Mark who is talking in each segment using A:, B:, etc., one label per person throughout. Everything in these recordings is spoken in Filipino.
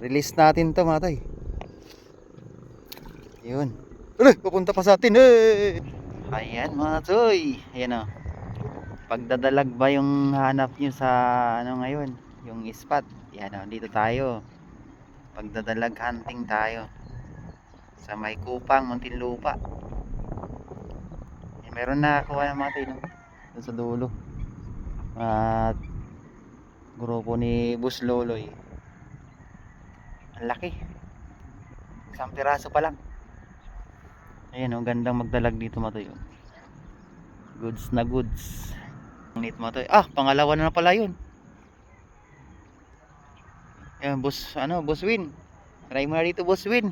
A: Release natin to mga toy. Yun. Pupunta pa sa atin. Ayan mga toy. Ayan o. Pagdadalag ba yung hanap nyo sa ano ngayon? Yung spot. Yan o. Dito tayo. Pagdadalag hunting tayo. Sa may Kupang, Muntinlupa. Meron na kuha ng mga toy. Doon sa dulo. At grupo ni Boss Loloy. Ang laki. Isang piraso pa lang. Ayan o, gandang magdalag dito mga toy. Goods na goods. Nit mo to. Pangalawa na pala yun. Ayan, Boss Win. Try mo na dito, Boss Win.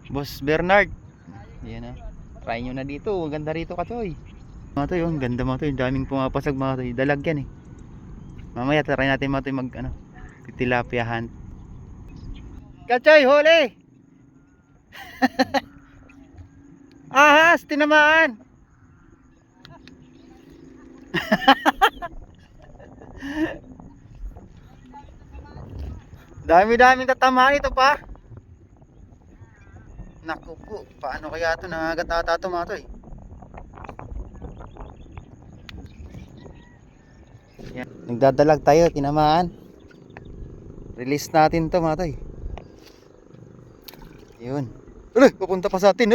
A: Boss Bernard. Ayan o. Try nyo na dito. Ganda rito Katoy. Mga toy, ang ganda mga toy. Daming pumapasag mga toy. Dalag yan eh. Mamaya try natin mga toy tilapia hunt. Kachoy, huli! Ahas, tinamaan! Dami-daming tatamaan ito pa. Naku po, paano kaya ito? Nangagat ata ito mga toy. Yan. Nagdadalag tayo, tinamaan. Release natin to mga toy. Yun. Pupunta pa sa atin.